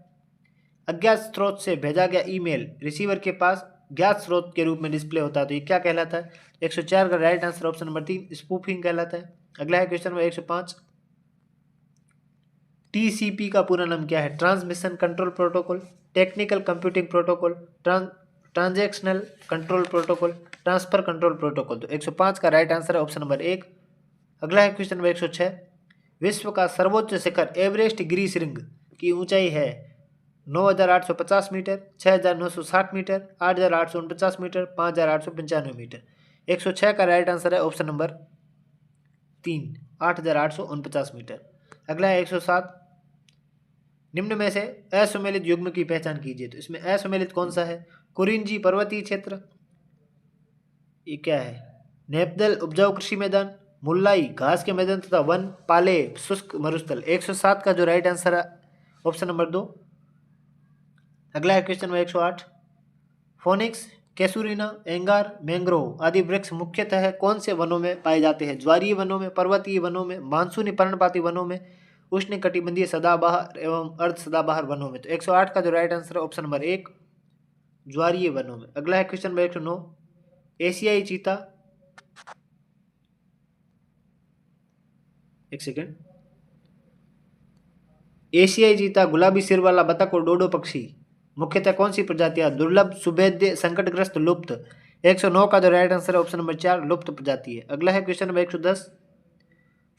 अज्ञात स्रोत से भेजा गया ईमेल रिसीवर के पास ज्ञात स्रोत के रूप में डिस्प्ले होता है, तो ये क्या कहलाता है? 104 का right answer option number 3, spoofing कहलाता है। अगला है क्वेश्चन नंबर 105। TCP का पूरा नाम क्या है? Transmission control protocol, technical computing protocol, transactional control protocol, transfer control protocol. तो 105 का राइट आंसर है ऑप्शन नंबर 1। अगला है क्वेश्चन नंबर 106। विश्व का सर्वोच्च शिखर एवरेस्ट गिरीशृंग की ऊंचाई है 9,850 मीटर, 6,960 मीटर, 8,849 मीटर, 5,895 मीटर। 106 का राइट आंसर है ऑप्शन नंबर 3, 8,849 मीटर। अगला है 107। निम्न में से असुमेलित युग्म की पहचान कीजिए। तो इसमें असुमेलित कौन सा है? कुरिंजी पर्वतीय क्षेत्र, ये क्या है? नेपदल उपजाऊ कृषि मैदान, मुल्लाई घास के मैदान तथा वन, पाले शुष्क मरुस्थल। 107 का जो राइट आंसर है ऑप्शन नंबर 2। अगला है क्वेश्चन नंबर 108। फोनिक्स, कैसूरिना, एंगार, मैंग्रोव आदि वृक्ष मुख्यतः कौन से वनों में पाए जाते हैं? ज्वारीय वनों में, पर्वतीय वनों में, मानसूनी पर्णपाती वनों में, उष्णकटिबंधीय सदाबहार एवं अर्ध सदाबहार वनों में। तो 108 का जो राइट आंसर है ऑप्शन नंबर 1, ज्वारीय वनों में। अगला है क्वेश्चन नंबर 109। एशियाई चीता, एक सेकेंड, एशियाई चीता, गुलाबी सिर वाला बतख और डोडो पक्षी मुख्यतः कौन सी प्रजातियां? दुर्लभ, सुभेद्य, संकटग्रस्त, लुप्त। 109 का जो राइट आंसर है ऑप्शन नंबर 4, लुप्त प्रजाति है। अगला है क्वेश्चन नंबर 110।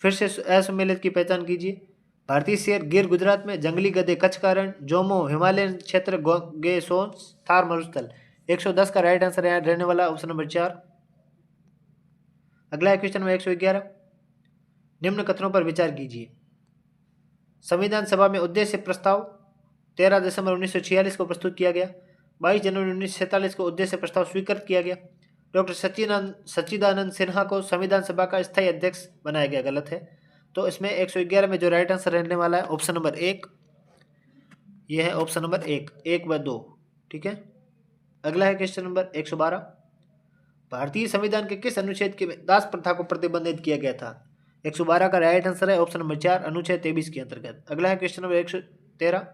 फिर से असुमेलित की पहचान कीजिए। भारतीय शेर गिर गुजरात में, जंगली गधे कच्छ का रण, जोमो हिमालयन क्षेत्र, गे सोन्स थार मरुस्थल। 110 का राइट आंसर यहाँ रहने वाला ऑप्शन नंबर 4। अगला क्वेश्चन नंबर 111, निम्न कथनों पर विचार कीजिए। संविधान सभा में उद्देश्य प्रस्ताव 13 दिसंबर 1946 को प्रस्तुत किया गया। 22 जनवरी 1947 को उद्देश्य प्रस्ताव स्वीकृत किया गया। डॉक्टर सच्चिदानंद सिन्हा को संविधान सभा का स्थायी अध्यक्ष बनाया गया। गलत है। तो इसमें 111 में जो राइट आंसर रहने वाला है ऑप्शन नंबर 1, यह है ऑप्शन नंबर 1, 1 व 2। ठीक है। अगला है क्वेश्चन नंबर 112, भारतीय संविधान के किस अनुच्छेद के दास प्रथा को प्रतिबंधित किया गया था? 112 का राइट आंसर है ऑप्शन नंबर 4, अनुच्छेद 23 के अंतर्गत। अगला है क्वेश्चन नंबर 113,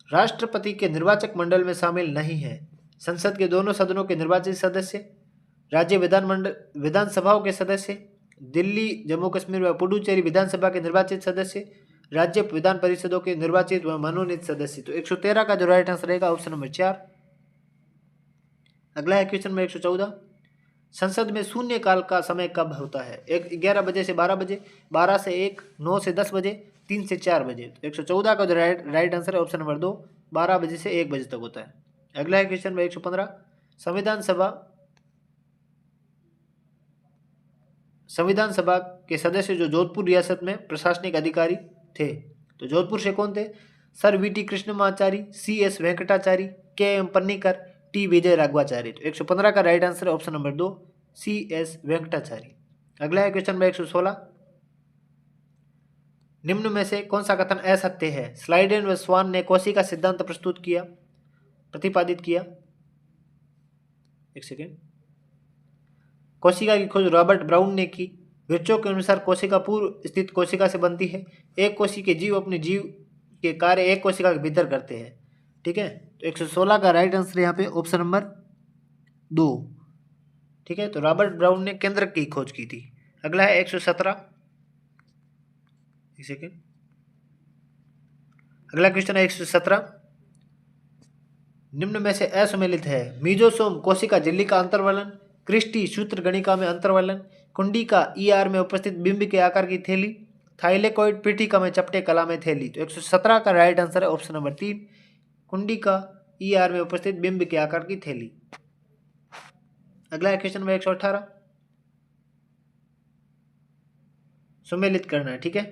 राष्ट्रपति के निर्वाचक मंडल में शामिल नहीं है संसद के दोनों सदनों के निर्वाचित सदस्य, राज्य विधानसभाओं के सदस्य, दिल्ली, जम्मू कश्मीर व पुडुचेरी विधानसभा के निर्वाचित सदस्य, राज्य विधान परिषदों के निर्वाचित व मनोनीत सदस्य। तो 113 का जो राइट आंसर रहेगा ऑप्शन नंबर 4। अगला है क्वेश्चन नंबर 114, संसद में शून्य काल का समय कब होता है? 11 बजे से 12 बजे, 12 से 1, 9 से 10 बजे, 3 से 4 बजे। तो 114 का जो राइट आंसर है ऑप्शन नंबर 2, 12 बजे से 1 बजे तक होता है। अगला है क्वेश्चन नंबर 115, संविधान सभा के सदस्य जो जोधपुर रियासत में प्रशासनिक अधिकारी थे, तो जोधपुर से कौन थे? Sir V T. Krishnamachari, C S. Venkatachari, K M. Panikkar, T. Vijay Raghavachari. तो 115 का राइट आंसर है ऑप्शन नंबर 2, सी.एस. वेंकटाचारी। अगला है क्वेश्चन नंबर 116, निम्न में से कौन सा कथन असत्य है? स्लाइडेन व स्वान ने कोशिका सिद्धांत प्रतिपादित किया। एक सेकेंड। कोशिका की खोज रॉबर्ट ब्राउन ने की। विर्चो के अनुसार कोशिका पूर्व स्थित कोशिका से बनती है। एक कोशिका के जीव अपने जीव के कार्य एक कोशिका के भीतर करते हैं। ठीक है। तो 116 का राइट आंसर यहाँ पे ऑप्शन नंबर 2। ठीक है। तो रॉबर्ट ब्राउन ने केंद्र की खोज की थी। अगला है 117। एक सेकेंड। अगला क्वेश्चन है 117, निम्न में से असुमेलित है। मीजोसोम कोशिका झिल्ली का अंतर्वलन, क्रिस्टी सूत्र गणिका में अंतर्वलन, कुंडिका ईआर में उपस्थित बिंब के आकार की थैली, थाइलेकोइड पीठिका में चपटे कला में थैली। तो 117 का राइट आंसर है ऑप्शन नंबर 3, कुंडिका ईआर में उपस्थित बिंब के आकार की थैली। अगला है क्वेश्चन नंबर 118, सुमेलित करना है। ठीक है।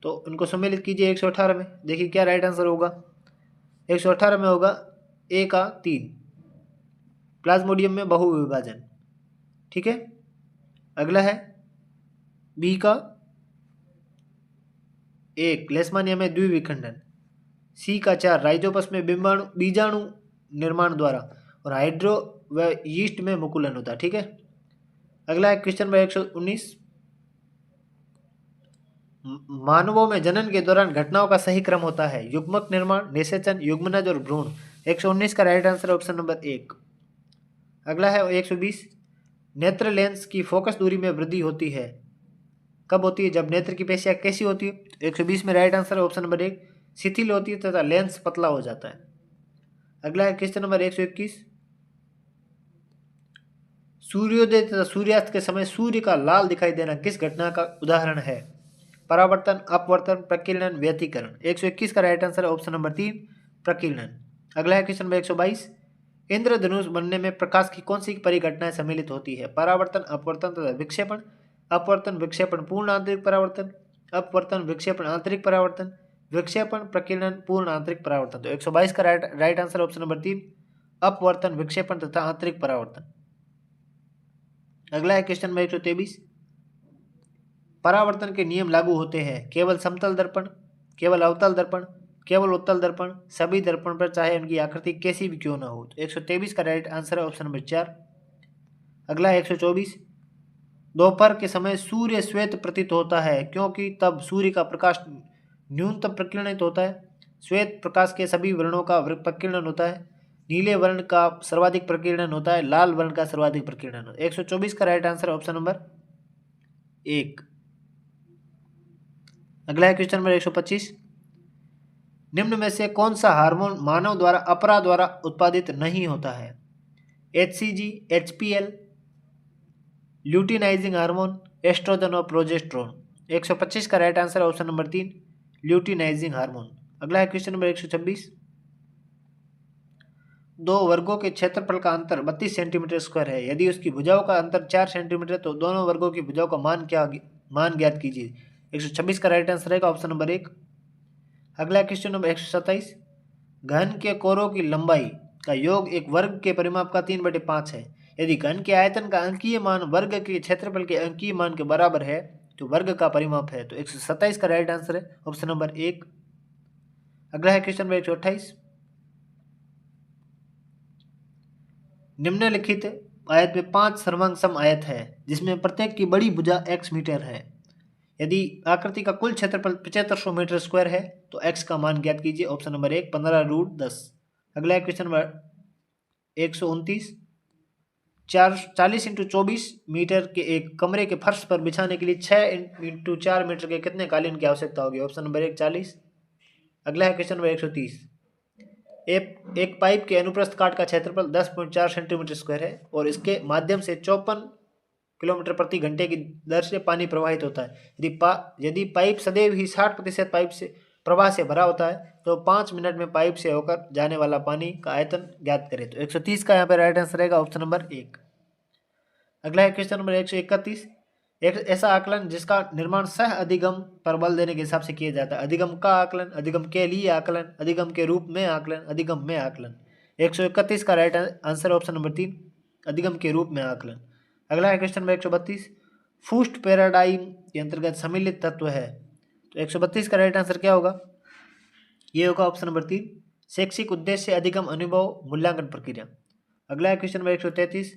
तो इनको सम्मिलित कीजिए 118 में। देखिए क्या राइट आंसर होगा। 118 में होगा ए का 3, प्लाज्मोडियम में बहुविभाजन। ठीक है। अगला है बी का 1, लेशमानिया में द्विविखंडन। सी का 4, राइजोपस में बीजाणु निर्माण द्वारा, और हाइड्रो व यीस्ट में मुकुलन होता है। ठीक है। अगला है क्वेश्चन नंबर 119, मानवों में जनन के दौरान घटनाओं का सही क्रम होता है? युग्मक निर्माण, निषेचन, युग्मनज और भ्रूण। 119 का राइट आंसर ऑप्शन नंबर 1। अगला है 120, नेत्र लेंस की फोकस दूरी में वृद्धि होती है, कब होती है? जब नेत्र की पेशियां कैसी होती है? 120 में राइट आंसर है ऑप्शन नंबर 1, शिथिल होती है तथा लेंस पतला हो जाता है। अगला है क्वेश्चन नंबर 121, सूर्योदय तथा सूर्यास्त के समय सूर्य का लाल दिखाई देना किस घटना का उदाहरण है? परावर्तन, अपवर्तन, प्रकीर्णन, व्यतिकरण। 121 का राइट आंसर है ऑप्शन नंबर 3, प्रकीर्णन। अगला है क्वेश्चन नंबर 122, इंद्रधनुष बनने में प्रकाश की कौन सी परिघटनाएं सम्मिलित होती है? परावर्तन, अपवर्तन तथा विक्षेपण। अपवर्तन, विक्षेपण, पूर्ण आंतरिक परावर्तन, अपवर्तन, विक्षेपण, आंतरिक परावर्तन, विक्षेपण, प्रकीर्णन, पूर्ण आंतरिक परावर्तन। तो 122 का राइट आंसर ऑप्शन नंबर 3, अपवर्तन, विक्षेपण तथा आंतरिक परावर्तन। अगला है क्वेश्चन नंबर 123, परावर्तन के नियम लागू होते हैं केवल समतल दर्पण, केवल अवतल दर्पण, केवल उत्तल दर्पण, सभी दर्पण पर चाहे उनकी आकृति कैसी भी क्यों ना हो। तो 123 का राइट आंसर है ऑप्शन नंबर 4। अगला है 124, दोपहर के समय सूर्य श्वेत प्रतीत होता है क्योंकि तब सूर्य का प्रकाश न्यूनतम प्रकीर्णित होता है। श्वेत प्रकाश के सभी वर्णों का प्रकीर्णन होता है। नीले वर्ण का सर्वाधिक प्रकीर्णन होता है, लाल वर्ण का सर्वाधिक प्रकीर्णन होता है। 124 का राइट आंसर ऑप्शन नंबर 1। अगला है क्वेश्चन नंबर 125, निम्न में से कौन सा हार्मोन मानव द्वारा अपरा द्वारा उत्पादित नहीं होता है? HCG, HPL, luteinizing hormone, oestrogen और प्रोजेस्ट्रोन। 125 का राइट आंसर है ऑप्शन नंबर 3, ल्यूटिनाइजिंग हार्मोन। अगला है क्वेश्चन नंबर 126। दो वर्गों के क्षेत्रफल का अंतर 32 सेंटीमीटर स्क्वायर है। यदि उसकी भुजाओं का अंतर 4 सेंटीमीटर तो दोनों वर्गों की भुजाओं का मान ज्ञात कीजिए। 126 का राइट आंसर रहेगा ऑप्शन नंबर 1। अगला क्वेश्चन नंबर 127। घन के कोरों की लंबाई का योग एक वर्ग के परिमाप का 3/5 है। यदि घन के आयतन का अंकीय मान वर्ग के क्षेत्रफल के अंकीय मान के बराबर है तो वर्ग का परिमाप है। तो 127 का राइट आंसर है ऑप्शन नंबर 1। अगला है क्वेश्चन नंबर 128। निम्नलिखित आयत में 5 सर्वांग सम आयत है जिसमें प्रत्येक की बड़ी भुजा x मीटर है। यदि आकृति का कुल क्षेत्रफल 7500 मीटर स्क्वायर है तो x का मान ज्ञात कीजिए। Option number 1, 15√10। अगला है क्वेश्चन नंबर 129। 40 × 24 मीटर के एक कमरे के फर्श पर बिछाने के लिए 6 × 4 मीटर के कितने कालीन की आवश्यकता होगी। Option number 1, 40। अगला है क्वेश्चन नंबर 130। एक पाइप के अनुप्रस्थ काट का क्षेत्रफल 10.4 सेंटीमीटर स्क्वायर है और इसके माध्यम से 54 किलोमीटर प्रति घंटे की दर से पानी प्रवाहित होता है। यदि पाइप सदैव ही 60% पाइप से प्रवाह से भरा होता है तो 5 मिनट में पाइप से होकर जाने वाला पानी का आयतन ज्ञात करें। तो 130 का यहाँ पे राइट आंसर रहेगा ऑप्शन नंबर 1। अगला है क्वेश्चन नंबर 131। एक ऐसा आकलन जिसका निर्माण सह अधिगम पर बल देने के हिसाब से किया जाता है। अधिगम का आकलन, अधिगम के लिए आकलन, अधिगम के रूप में आकलन, अधिगम में आकलन। 131 का राइट आंसर ऑप्शन नंबर 3, अधिगम के रूप में आकलन। अगला है क्वेश्चन नंबर 132। फूस्ट पैराडाइम के अंतर्गत सम्मिलित तत्व है। तो 132 का राइट आंसर क्या होगा? ये होगा ऑप्शन नंबर 3, शैक्षिक उद्देश्य, अधिगम, अनुभव, मूल्यांकन प्रक्रिया। अगला है क्वेश्चन नंबर 133।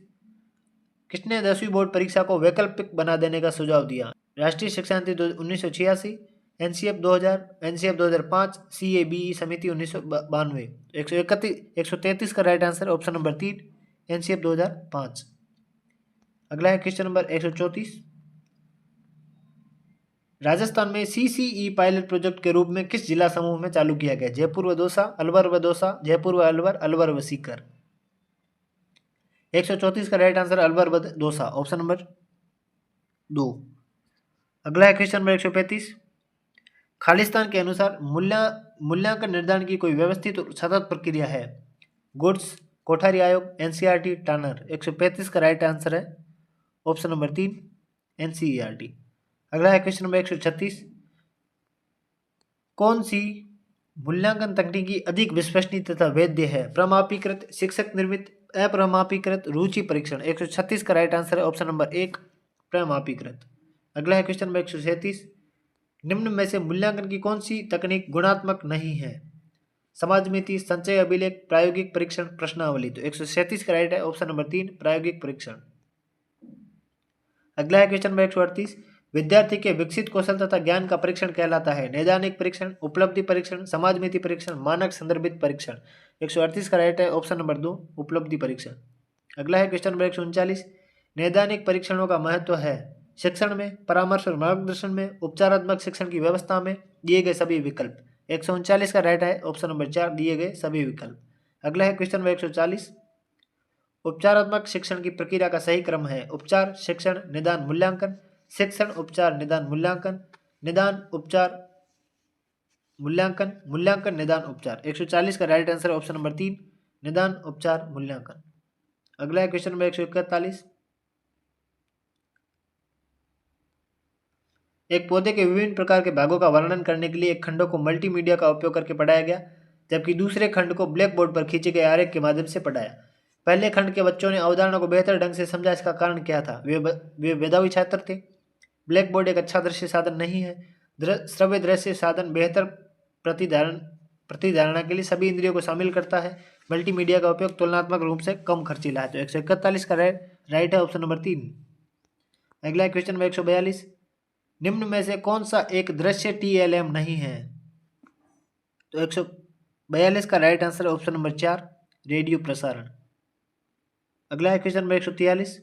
किसने 10वीं बोर्ड परीक्षा को वैकल्पिक बना देने का सुझाव दिया? राष्ट्रीय शिक्षा नीति 1986, एनसीएफ 2000, एनसीएफ 2005, सीएबीई समिति 1992। 133 का right answer option number 3, NCF 2005। अगला है क्वेश्चन नंबर 134। राजस्थान में सीसीई पायलट प्रोजेक्ट के रूप में किस जिला समूह में चालू किया गया? जयपुर व दौसा, अलवर व दौसा, जयपुर व अलवर, अलवर व सीकर। 134 का राइट आंसर अलवर व दौसा, ऑप्शन नंबर 2। अगला है क्वेश्चन नंबर 135। खालिस्तान के अनुसार मूल्यांकन निर्धारण की कोई व्यवस्थित और सतत प्रक्रिया है? गुड्स, कोठारी आयोग, एनसीईआरटी, टानर। 135 का राइट आंसर है ऑप्शन नंबर 3, एनसीईआरटी। अगला है क्वेश्चन नंबर 136। कौन सी मूल्यांकन तकनीकी अधिक विश्वसनीय तथा वैध है? प्रमापीकृत, शिक्षक निर्मित, अप्रमापीकृत, रुचि परीक्षण। 136 का राइट आंसर है ऑप्शन नंबर 1, प्रमापीकृत। अगला है क्वेश्चन नंबर 137। निम्न में से मूल्यांकन की कौन सी तकनीक गुणात्मक नहीं है? समाजमिति, संचय अभिलेख, प्रायोगिक परीक्षण, प्रश्नावली। तो 137 का राइट है ऑप्शन नंबर 3, प्रायोगिक परीक्षण। अगला है क्वेश्चन नंबर 138। विद्यार्थी के विकसित कौशल तथा ज्ञान का परीक्षण कहलाता है? नैदानिक परीक्षण, उपलब्धि परीक्षण, समाजमिति परीक्षण, मानक संदर्भित परीक्षण। 138 का राइट है ऑप्शन नंबर 2, उपलब्धि परीक्षण। अगला है क्वेश्चन नंबर 139। नैदानिक परीक्षणों का महत्व है शिक्षण में, परामर्श और मार्गदर्शन में, उपचारात्मक शिक्षण की व्यवस्था में, दिए गए सभी विकल्प। 139 का राइट है ऑप्शन नंबर 4, दिए गए सभी विकल्प। अगला है क्वेश्चन नंबर 140। उपचारात्मक शिक्षण की प्रक्रिया का सही क्रम है? उपचार, शिक्षण, निदान, मूल्यांकन, शिक्षण, उपचार, निदान, मूल्यांकन, निदान, उपचार, मूल्यांकन, मूल्यांकन, निदान, उपचार। 140 का राइट आंसर ऑप्शन नंबर 3, निदान, उपचार, मूल्यांकन। अगला है क्वेश्चन नंबर 141। एक पौधे के विभिन्न प्रकार के भागों का वर्णन करने के लिए एक खंडों को मल्टीमीडिया का उपयोग करके पढ़ाया गया जबकि दूसरे खंड को ब्लैक बोर्ड पर खींचे गए आरेख के माध्यम से पढ़ाया। पहले खंड के बच्चों ने अवधारणा को बेहतर ढंग से समझा। इसका कारण क्या था? वे मेधावी छात्र थे। ब्लैक बोर्ड एक अच्छा दृश्य साधन नहीं है। श्रव्य दृश्य साधन बेहतर प्रतिधारणा के लिए सभी इंद्रियों को शामिल करता है। मल्टीमीडिया का उपयोग तुलनात्मक रूप से कम खर्चीला है। तो 141 का राइट है ऑप्शन नंबर 3। अगला क्वेश्चन नंबर 142। निम्न में से कौन सा एक दृश्य TLM नहीं है? तो 142 का right answer option number 4, radio प्रसारण। अगला है क्वेश्चन नंबर 143।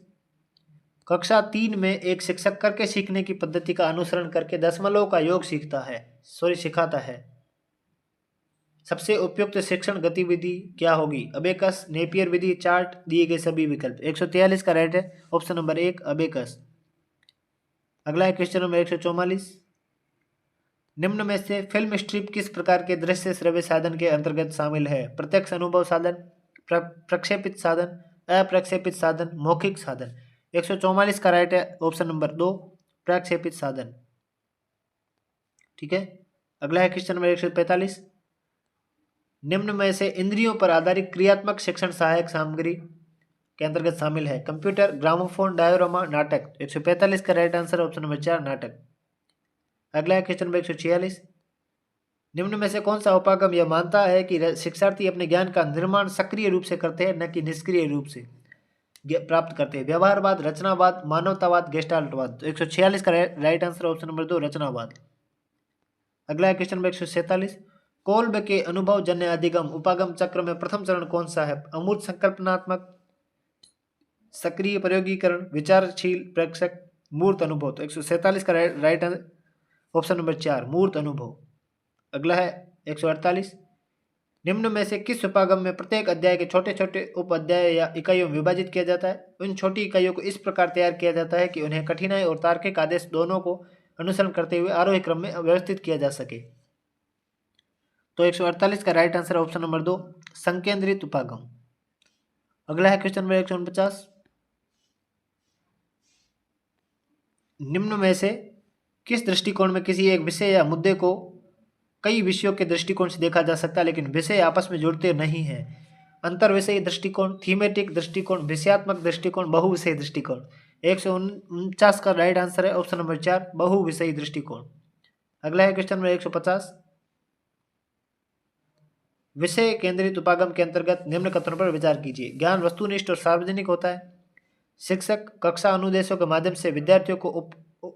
कक्षा 3 में एक शिक्षक करके सीखने की पद्धति का अनुसरण करके दशमलव का योग सिखाता है। सबसे उपयुक्त शिक्षण गतिविधि क्या होगी? अबेकस, नेपियर विधि, चार्ट, दिए गए सभी विकल्प। 143 का राइट है ऑप्शन नंबर 1 अबेकस। अगला है क्वेश्चन नंबर 144। निम्न में से फिल्म स्ट्रिप किस प्रकार के दृश्य श्रव्य साधन के अंतर्गत शामिल है? प्रत्यक्ष अनुभव साधन, प्रक्षेपित साधन, अप्रक्षेपित साधन, मौखिक साधन। 144 का राइट है ऑप्शन नंबर 2 प्रक्षेपित साधन। ठीक है। अगला है क्वेश्चन नंबर 145। निम्न में से इंद्रियों पर आधारित क्रियात्मक शिक्षण सहायक सामग्री के अंतर्गत शामिल है? कंप्यूटर, ग्रामोफोन, डायोरामा, नाटक। 145 का राइट आंसर ऑप्शन नंबर 4 नाटक। अगला है क्वेश्चन नंबर 146। निम्न में से कौन सा उपागम यह मानता है कि शिक्षार्थी अपने ज्ञान का निर्माण सक्रिय रूप से करते हैं, न कि निष्क्रिय रूप से प्राप्त करते हैं? व्यवहारवाद, रचनावाद, मानवतावाद, गेस्टाल्टवाद। तो 146 का राइट आंसर ऑप्शन नंबर 2 रचनावाद। अगला है क्वेश्चन नंबर 147। कोल्ब के अनुभव जन्य अधिगम उपागम चक्र में प्रथम चरण कौन सा है? अमूर्त संकल्पनात्मक, सक्रिय प्रयोगीकरण, विचारशील प्रेक्षक, मूर्त अनुभव। तो 147 का राइट ऑप्शन नंबर 4 मूर्त अनुभव। अगला है 148। निम्न में से किस उपागम में प्रत्येक अध्याय के छोटे छोटे उप अध्याय या इकाइयों में विभाजित किया जाता है? उन छोटी इकाइयों को इस प्रकार तैयार किया जाता है कि उन्हें कठिनाई और तार्किक आदेश दोनों को अनुसरण करते हुए आरोही क्रम में व्यवस्थित किया जा सके। तो 148 का राइट आंसर ऑप्शन नंबर 2 संकेंद्रित उपागम। अगला है क्वेश्चन नंबर 149। निम्न में से किस दृष्टिकोण में किसी एक विषय या मुद्दे को कई विषयों के दृष्टिकोण से देखा जा सकता है लेकिन विषय आपस में जुड़ते नहीं हैं? अंतर विषयी दृष्टिकोण, थीमेटिक दृष्टिकोण, विषयात्मक दृष्टिकोण, बहुविषयी दृष्टिकोण। 149 का राइट आंसर है ऑप्शन नंबर 4 बहुविषयी दृष्टिकोण। अगला है क्वेश्चन नंबर 150। विषय केंद्रित उपागम के अंतर्गत निम्न कथनों पर विचार कीजिए। ज्ञान वस्तुनिष्ठ और सार्वजनिक होता है। शिक्षक कक्षा अनुदेशों के माध्यम से विद्यार्थियों को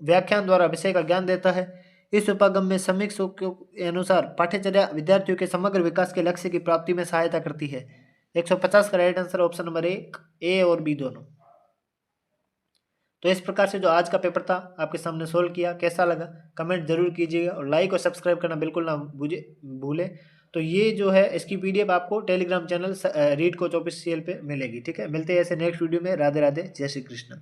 व्याख्यान द्वारा विषय का ज्ञान देता है। इस उपागम में समीक्षकों के अनुसार पाठ्यचर्या विद्यार्थियों के समग्र विकास के लक्ष्य की प्राप्ति में सहायता करती है। 150 का राइट आंसर ऑप्शन नंबर 1 ए और बी दोनों। तो इस प्रकार से जो आज का पेपर था आपके सामने सोल्व किया, कैसा लगा कमेंट जरूर कीजिएगा और लाइक और सब्सक्राइब करना बिल्कुल ना भूलें। तो ये जो है इसकी पीडीएफ आपको Telegram channel read coach official पे मिलेगी। ठीक है, मिलते हैं ऐसे नेक्स्ट वीडियो में। राधे राधे, जय श्री कृष्ण।